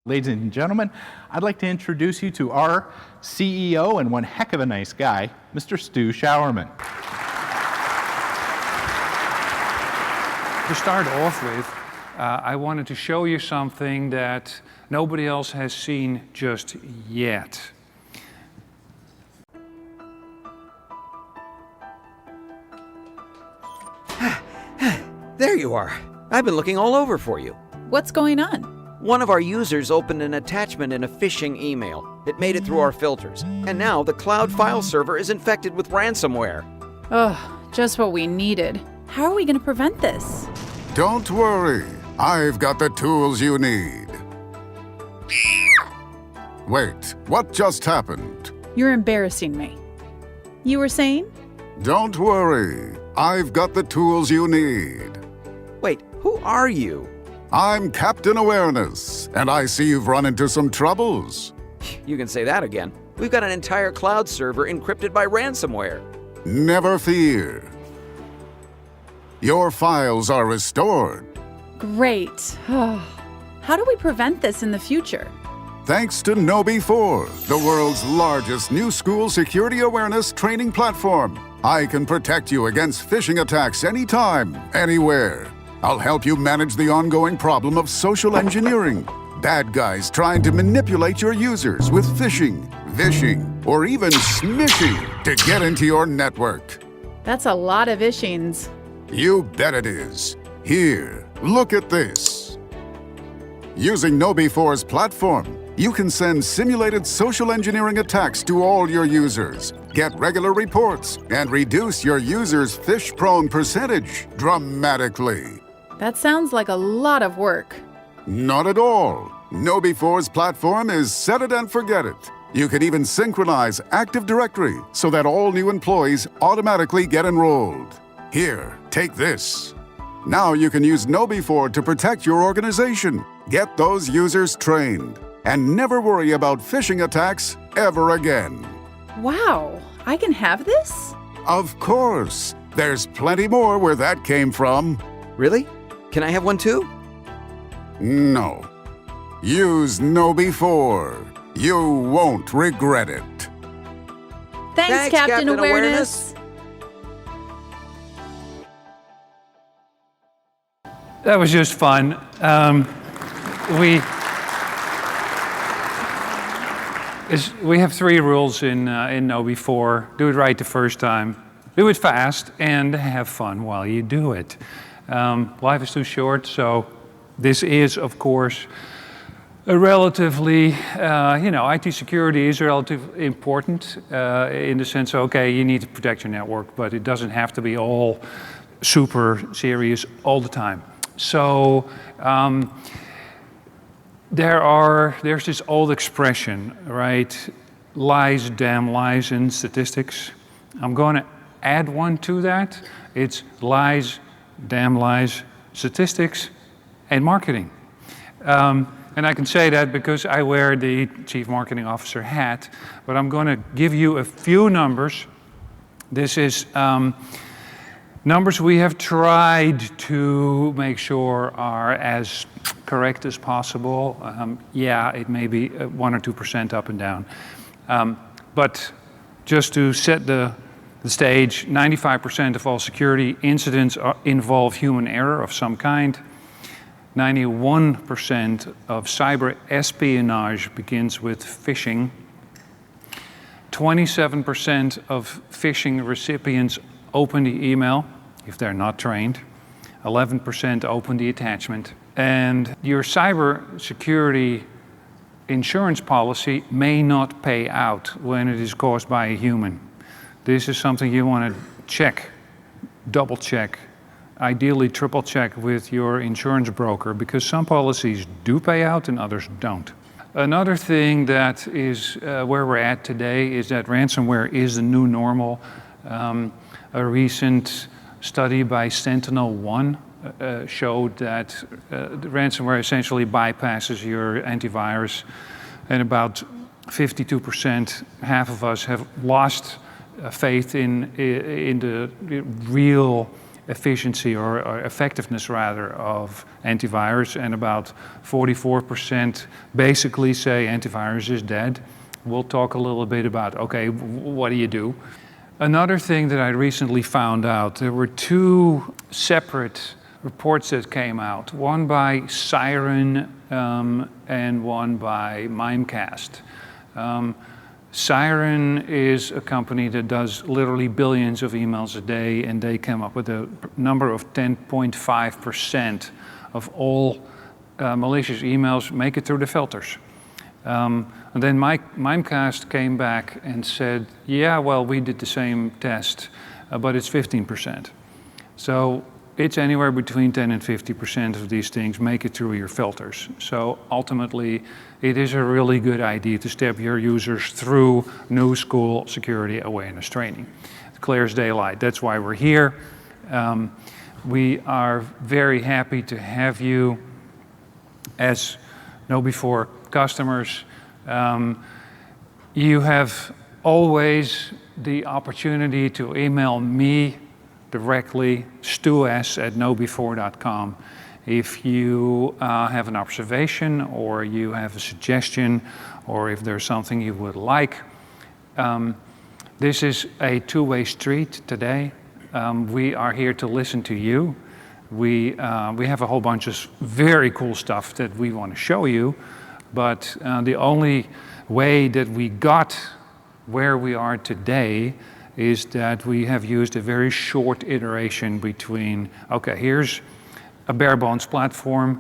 Ladies and gentlemen, I'd like to introduce you to our CEO and one heck of a nice guy, Mr. Stu Showerman. To start off with, I wanted to show you something that nobody else has seen just yet. There you are. I've been looking all over for you. What's going on? One of our users opened an attachment in a phishing email. It made it through our filters, and now the cloud file server is infected with ransomware. Ugh, just what we needed. How are we going to prevent this? Don't worry. I've got the tools you need. Wait, what just happened? You're embarrassing me. You were saying? Don't worry. I've got the tools you need. Wait, who are you? I'm Captain Awareness, and I see you've run into some troubles. You can say that again. We've got an entire cloud server encrypted by ransomware. Never fear. Your files are restored. Great. How do we prevent this in the future? Thanks to KB4, the world's largest new school security awareness training platform. I can protect you against phishing attacks anytime, anywhere. I'll help you manage the ongoing problem of social engineering. Bad guys trying to manipulate your users with phishing, vishing, or even smishing to get into your network. That's a lot of ishings. You bet it is. Here, look at this. Using KB4's platform, you can send simulated social engineering attacks to all your users, get regular reports, and reduce your users' phish-prone percentage dramatically. That sounds like a lot of work. Not at all. KB4's platform is set it and forget it. You can even synchronize Active Directory so that all new employees automatically get enrolled. Here, take this. Now you can use KB4 to protect your organization, get those users trained, and never worry about phishing attacks ever again. Wow, I can have this? Of course. There's plenty more where that came from. Really? Can I have one too? No. Use KB4. You won't regret it. Thanks, Captain Awareness. That was just fun. We have 3 rules in KB4. Do it right the first time, do it fast, and have fun while you do it. Life is too short, so this is, of course, a relatively, IT security is relatively important in the sense, okay, you need to protect your network, but it doesn't have to be all super serious all the time. So there's this old expression, right? Lies, damn lies in statistics. I'm going to add one to that. It's lies, damn lies, statistics, and marketing. And I can say that because I wear the Chief Marketing Officer hat, but I'm going to give you a few numbers. This is numbers we have tried to make sure are as correct as possible. Yeah, it may be 1 or 2% up and down. But just to set the stage, 95% of all security incidents involve human error of some kind. 91% of cyber espionage begins with phishing. 27% of phishing recipients open the email if they're not trained. 11% open the attachment. And your cyber security insurance policy may not pay out when it is caused by a human. This is something you want to check, double check, ideally triple check with your insurance broker, because some policies do pay out and others don't. Another thing that is where we're at today is that ransomware is the new normal. A recent study by Sentinel-1 showed that the ransomware essentially bypasses your antivirus, and about 52%, half of us, have lost faith in the real efficiency or effectiveness rather of antivirus, and about 44% basically say antivirus is dead. We'll talk a little bit about, okay, what do you do? Another thing that I recently found out, there were two separate reports that came out, one by Siren and one by Mimecast. Siren is a company that does literally billions of emails a day, and they came up with a number of 10.5% of all malicious emails make it through the filters. And then Mimecast came back and said, yeah, well, we did the same test, but it's 15%. So it's anywhere between 10 and 50% of these things make it through your filters. So ultimately, it is a really good idea to step your users through new school security awareness training. It's clear as daylight. That's why we're here. We are very happy to have you as KnowBe4 customers. You have always the opportunity to email me directly, stu@knowbe4.com. If you have an observation or you have a suggestion or if there's something you would like. This is a two-way street today. We are here to listen to you. We have a whole bunch of very cool stuff that we want to show you, but the only way that we got where we are today is that we have used a very short iteration between, okay, here's a bare bones platform.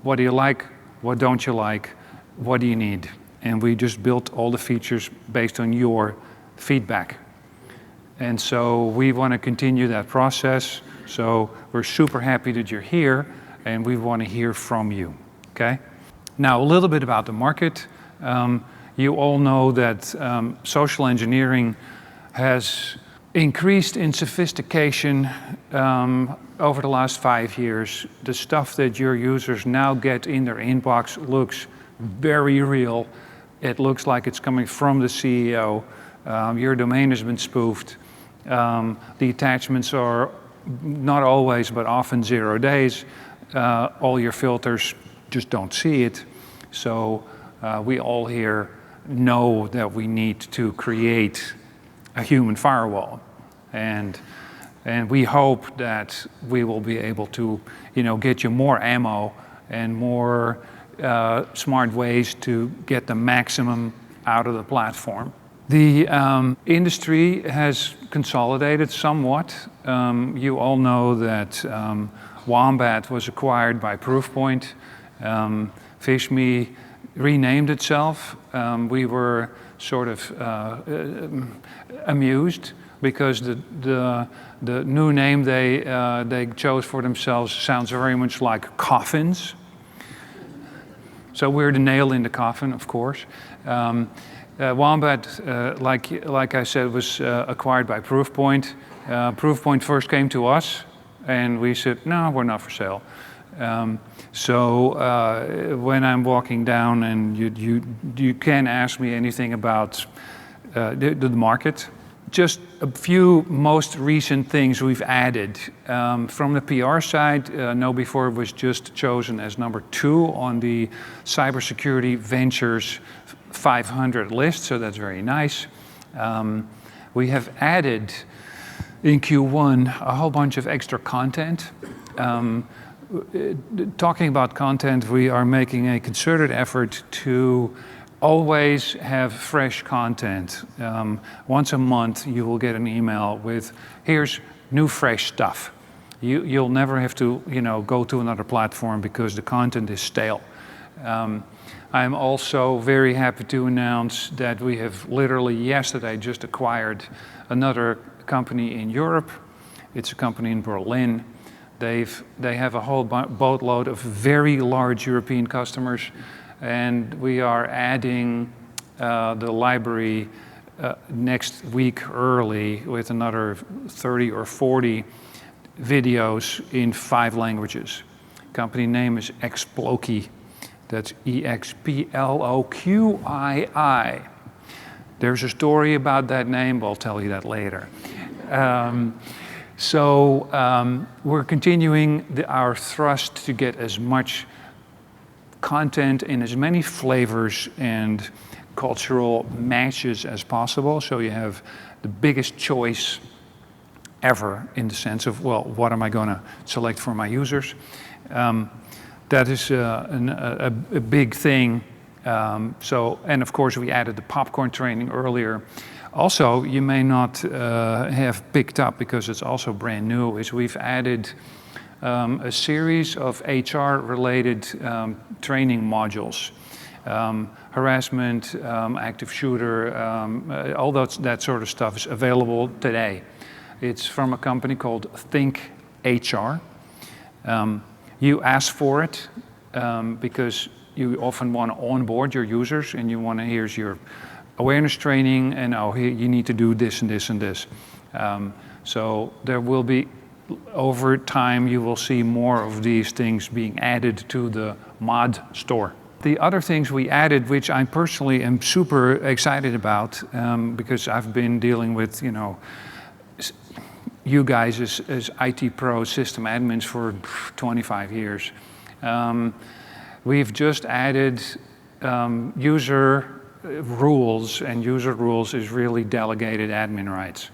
What do you like? What don't you like? What do you need? And we just built all the features based on your feedback. And so we want to continue that process. So we're super happy that you're here, and we want to hear from you, okay? Now, a little bit about the market. You all know that social engineering has increased in sophistication over the last 5 years. The stuff that your users now get in their inbox looks very real. It looks like it's coming from the CEO. Your domain has been spoofed. The attachments are not always, but often 0 days. All your filters just don't see it. So we all here know that we need to create a human firewall, and we hope that we will be able to, get you more ammo and more smart ways to get the maximum out of the platform. The industry has consolidated somewhat. You all know that Wombat was acquired by Proofpoint. PhishMe renamed itself. We were sort of amused because the new name they chose for themselves sounds very much like coffins. So we're the nail in the coffin, of course. Wombat, like I said, was acquired by Proofpoint. Proofpoint first came to us, and we said, no, we're not for sale. So when I'm walking down and you can ask me anything about the market, just a few most recent things we've added. From the PR side, KnowBe4 was just chosen as number 2 on the Cybersecurity Ventures 500 list, so that's very nice. We have added in Q1 a whole bunch of extra content. Talking about content, we are making a concerted effort to always have fresh content. Once a month, you will get an email with, here's new fresh stuff. You'll never have to, go to another platform because the content is stale. I'm also very happy to announce that we have literally yesterday just acquired another company in Europe. It's a company in Berlin. They have a whole boatload of very large European customers, and we are adding the library next week early with another 30 or 40 videos in 5 languages. Company name is Exploqui. That's EXPLOQII. There's a story about that name, but I'll tell you that later. So we're continuing our thrust to get as much content in as many flavors and cultural matches as possible. So you have the biggest choice ever in the sense of, well, what am I going to select for my users? That is a big thing. And of course, we added the popcorn training earlier. Also, you may not have picked up, because it's also brand new, is we've added a series of HR-related training modules. Harassment, active shooter, all that sort of stuff is available today. It's from a company called Think HR. You ask for it because you often want to onboard your users, and you want to, here's your awareness training, and here you need to do this and this and this. So there will be, over time, you will see more of these things being added to the mod store. The other things we added, which I personally am super excited about, because I've been dealing with, you guys as IT pro system admins for 25 years. We've just added user rules, and user rules is really delegated admin rights.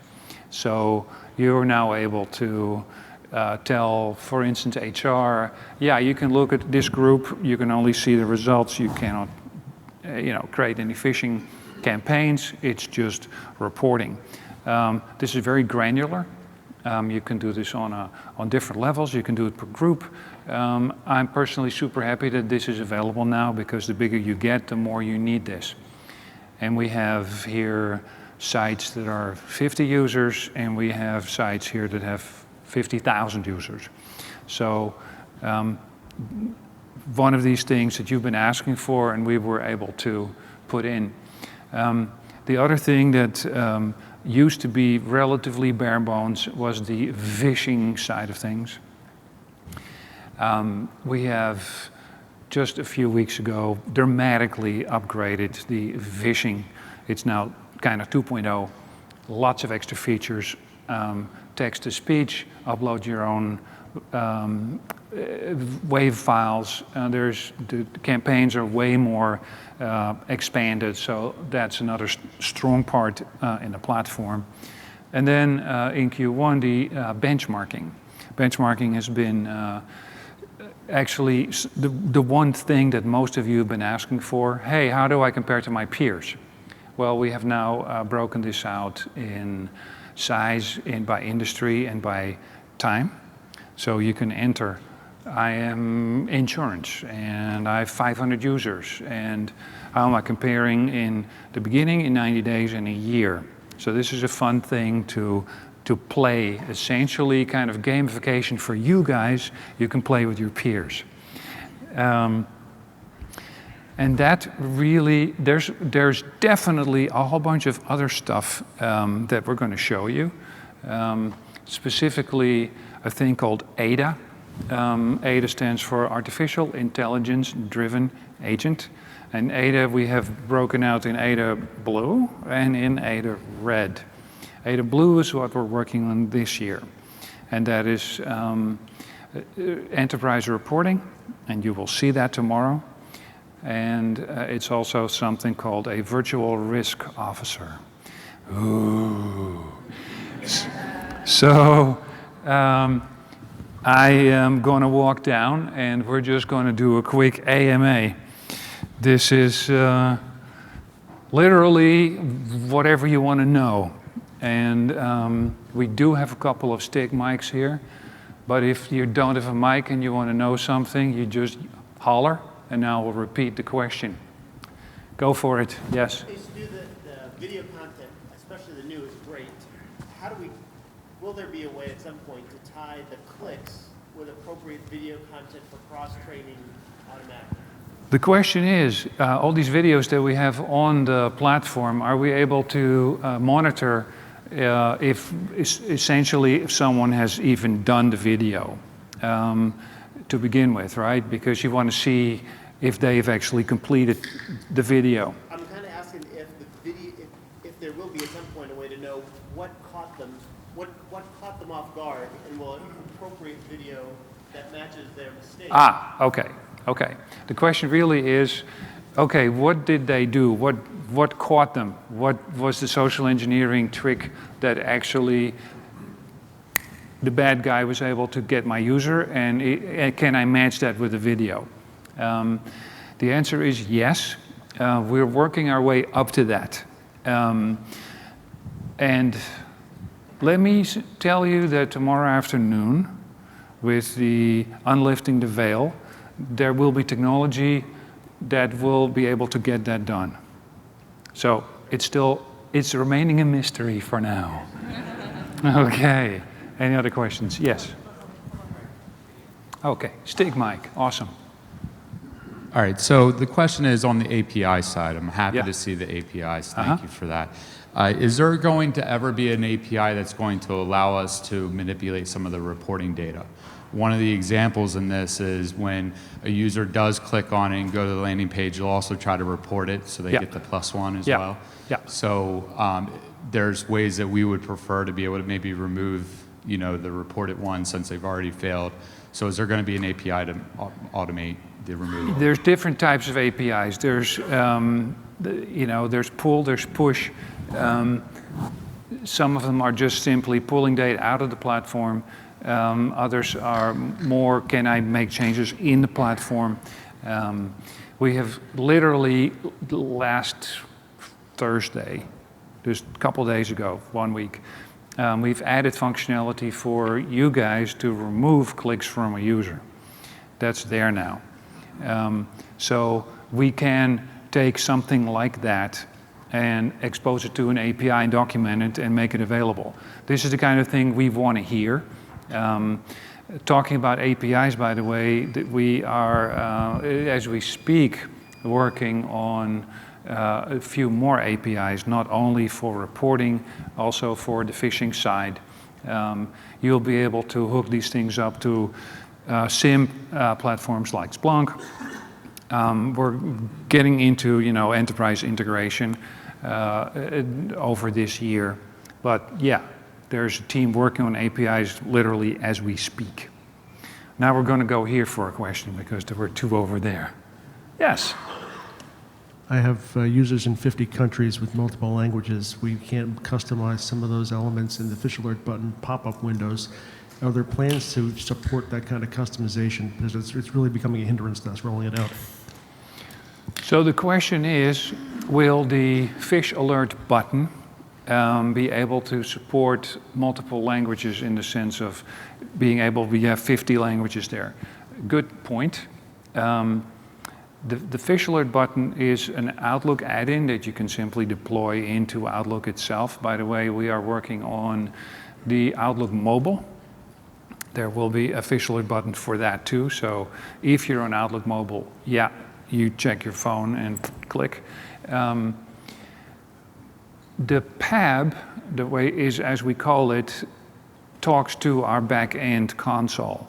So you're now able to tell, for instance, HR, yeah, you can look at this group, you can only see the results, you cannot create any phishing campaigns, it's just reporting. This is very granular. You can do this on different levels, you can do it per group. I'm personally super happy that this is available now, because the bigger you get, the more you need this. And we have here sites that are 50 users, and we have sites here that have 50,000 users. So one of these things that you've been asking for, and we were able to put in. The other thing that used to be relatively bare bones was the phishing side of things. We have just a few weeks ago dramatically upgraded the phishing. It's now kind of 2.0, lots of extra features, text to speech, upload your own WAV files. The campaigns are way more expanded, so that's another strong part in the platform. And then in Q1, the benchmarking. Benchmarking has been actually the one thing that most of you have been asking for. Hey, how do I compare to my peers? Well, we have now broken this out in size, by industry, and by time. So you can enter, I am insurance, and I have 500 users, and how am I comparing in the beginning, in 90 days, and a year? So this is a fun thing to play, essentially kind of gamification for you guys. You can play with your peers. And that really, there's definitely a whole bunch of other stuff that we're going to show you. Specifically, a thing called ADA. ADA stands for Artificial Intelligence Driven Agent. And ADA we have broken out in ADA Blue and in ADA Red. ADA Blue is what we're working on this year. And that is enterprise reporting, and you will see that tomorrow. And it's also something called a virtual risk officer. Ooh. So I am going to walk down, and we're just going to do a quick AMA. This is literally whatever you want to know. And we do have a couple of stick mics here, but if you don't have a mic and you want to know something, you just holler, and now we'll repeat the question. Go for it. Yes? To do the video content, especially the new, is great. Will there be a way at some point to tie the clicks with appropriate video content for cross-training automatically? The question is, all these videos that we have on the platform, are we able to monitor if someone has even done the video to begin with, right? Because you want to see if they've actually completed the video. I'm kind of asking if the video, if there will be at some point a way to know what caught them, what caught them off guard, and will appropriate video that matches their mistake. Okay. The question really is, okay, what did they do? What caught them? What was the social engineering trick that actually the bad guy was able to get my user, and can I match that with the video? The answer is yes. We're working our way up to that. And let me tell you that tomorrow afternoon, with the unlifting the veil, there will be technology that will be able to get that done. So it's remaining a mystery for now. Okay. Any other questions? Yes. Okay. Stick mic. Awesome. All right, so the question is on the API side. I'm happy Yeah. to see the APIs. Thank you for that. Is there going to ever be an API that's going to allow us to manipulate some of the reporting data? One of the examples in this is when a user does click on it and go to the landing page, they'll also try to report it so they Yeah. get the +1 as Yeah. well. Yeah. So there's ways that we would prefer to be able to maybe remove, the reported one since they've already failed. So is there going to be an API to automate the removal? There's different types of APIs. There's, there's pull, there's push. Some of them are just simply pulling data out of the platform. Others are more, can I make changes in the platform? We have literally last Thursday, just a couple days ago, 1 week, we've added functionality for you guys to remove clicks from a user. That's there now. So we can take something like that and expose it to an API and document it and make it available. This is the kind of thing we want to hear. Talking about APIs, by the way, we are, as we speak, working on a few more APIs, not only for reporting, also for the phishing side. You'll be able to hook these things up to SIEM platforms like Splunk. We're getting into, enterprise integration over this year. But yeah, there's a team working on APIs literally as we speak. Now we're going to go here for a question because there were two over there. Yes. I have users in 50 countries with multiple languages. We can't customize some of those elements in the Fish Alert button pop-up windows. Are there plans to support that kind of customization? Because it's really becoming a hindrance to us rolling it out. So the question is, will the Fish Alert button be able to support multiple languages in the sense of being able, we have 50 languages there. Good point. The Fish Alert button is an Outlook add-in that you can simply deploy into Outlook itself. By the way, we are working on the Outlook mobile. There will be a Fish Alert button for that too. So if you're on Outlook mobile, yeah, you check your phone and click. The PAB, the way is as we call it, talks to our back-end console.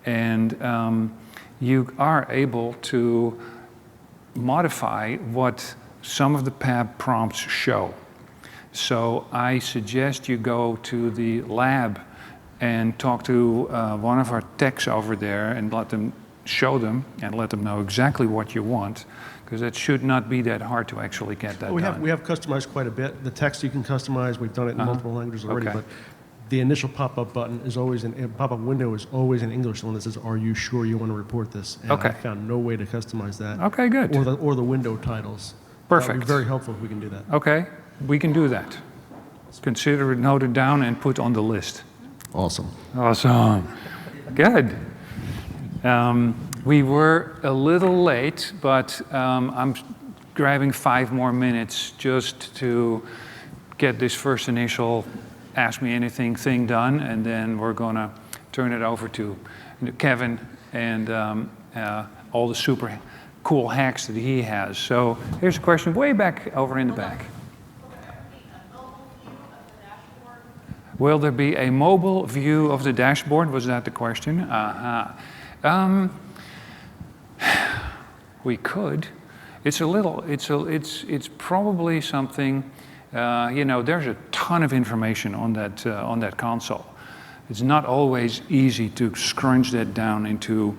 And you are able to modify what some of the PAB prompts show. So I suggest you go to the lab and talk to one of our techs over there and let them show them and let them know exactly what you want, because it should not be that hard to actually get that done. We have customized quite a bit. The text you can customize. We've done it in multiple languages already. Okay. But the initial pop-up button is always pop-up window is always in English. The one that says, "Are you sure you want to report this?" And Okay. I found no way to customize that. Okay, good. Or the window titles. That Perfect. would be very helpful if we can do that. Okay, we can do that. Consider it noted down and put on the list. Awesome. Awesome. Good. We were a little late, but I'm grabbing 5 more minutes just to get this first initial Ask Me Anything thing done, and then we're going to turn it over to Kevin and all the super cool hacks that he has. So here's a question way back over in the back. Will there be a mobile view of the dashboard? Was that the question? We could. It's probably something You know, there's a ton of information on that console. It's not always easy to scrunch that down into,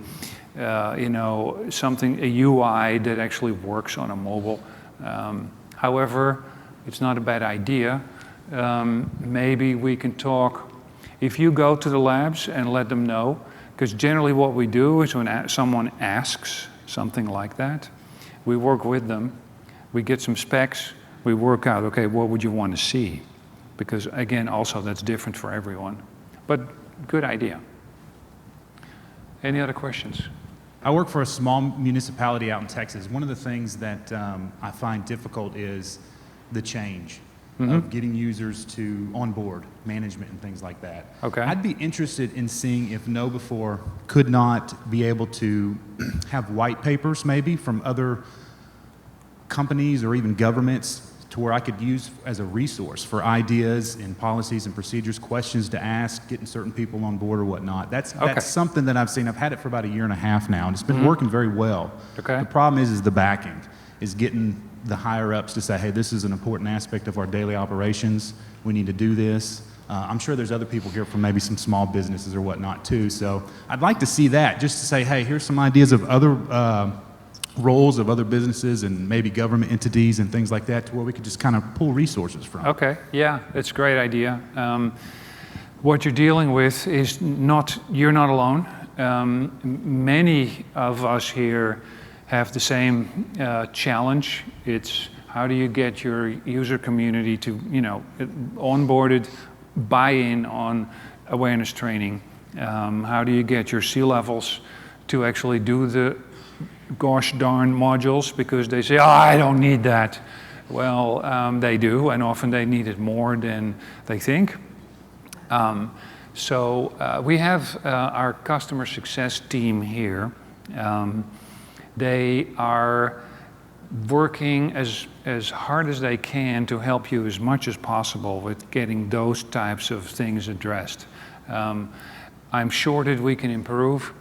you know, a UI that actually works on a mobile. However, it's not a bad idea. Maybe we can talk, if you go to the labs and let them know, because generally what we do is when someone asks something like that, we work with them, we get some specs, we work out, okay, what would you want to see? Because again, also that's different for everyone. But good idea. Any other questions? I work for a small municipality out in Texas. One of the things that I find difficult is the change of getting users to onboard management and things like that. Okay. I'd be interested in seeing if KnowBe4 could not be able to have white papers maybe from other companies or even governments to where I could use as a resource for ideas and policies and procedures, questions to ask, getting certain people on board or whatnot. That's something that I've seen. I've had it for about 1.5 years now, and it's been working very well. Okay. The problem is the backing, is getting the higher ups to say, hey, this is an important aspect of our daily operations. We need to do this. I'm sure there's other people here from maybe some small businesses or whatnot too. So I'd like to see that, just to say, hey, here's some ideas of other roles of other businesses and maybe government entities and things like that, to where we could just kind of pull resources from. Okay, yeah, it's a great idea. What you're dealing with is you're not alone. Many of us here have the same challenge. It's how do you get your user community to, you know, onboarded, buy in on awareness training? How do you get your C-levels to actually do the gosh darn modules, because they say, oh, I don't need that. Well, they do, and often they need it more than they think. So we have our customer success team here. They are working as hard as they can to help you as much as possible with getting those types of things addressed. I'm sure that we can improve.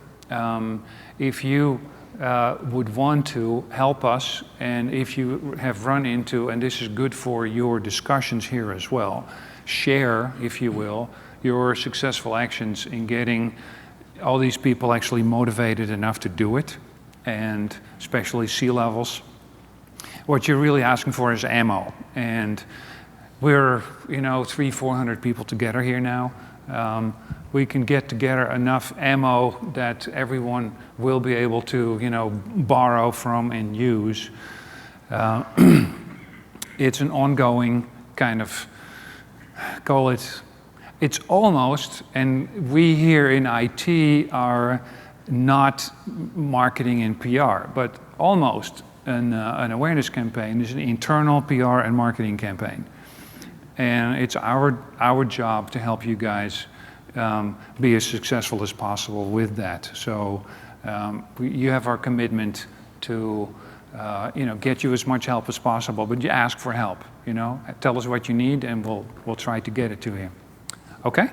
If you would want to help us, and if you have run into, and this is good for your discussions here as well, share, if you will, your successful actions in getting all these people actually motivated enough to do it, and especially C-levels. What you're really asking for is ammo, and we're, you know, 300-400 people together here now. We can get together enough ammo that everyone will be able to, you know, borrow from and use. It's an ongoing kind of, call it, it's almost, and we here in IT are not marketing and PR, but almost an awareness campaign is an internal PR and marketing campaign. And it's our job to help you guys be as successful as possible with that. So you have our commitment to you know, get you as much help as possible, but you ask for help, you know. Tell us what you need and we'll try to get it to you. Okay?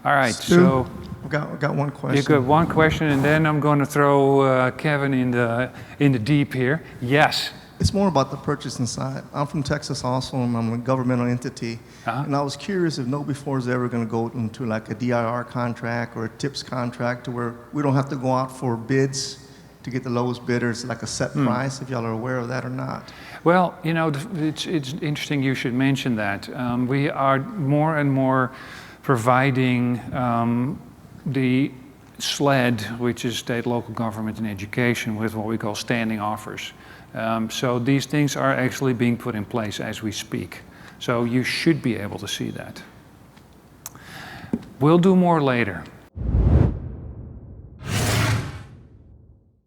All right, Stu, so I've got one question. you got one question, and then I'm going to throw Kevin in the deep here. Yes. It's more about the purchasing side. I'm from Texas also, and I'm a governmental entity. And I was curious if KnowBe4 is ever going to go into like a DIR contract or a TIPS contract to where we don't have to go out for bids to get the lowest bidders, like a set price, if y'all are aware of that or not. Well, you know, it's interesting you should mention that. We are more and more providing the SLED, which is state, local government and education, with what we call standing offers. So these things are actually being put in place as we speak. So you should be able to see that. We'll do more later.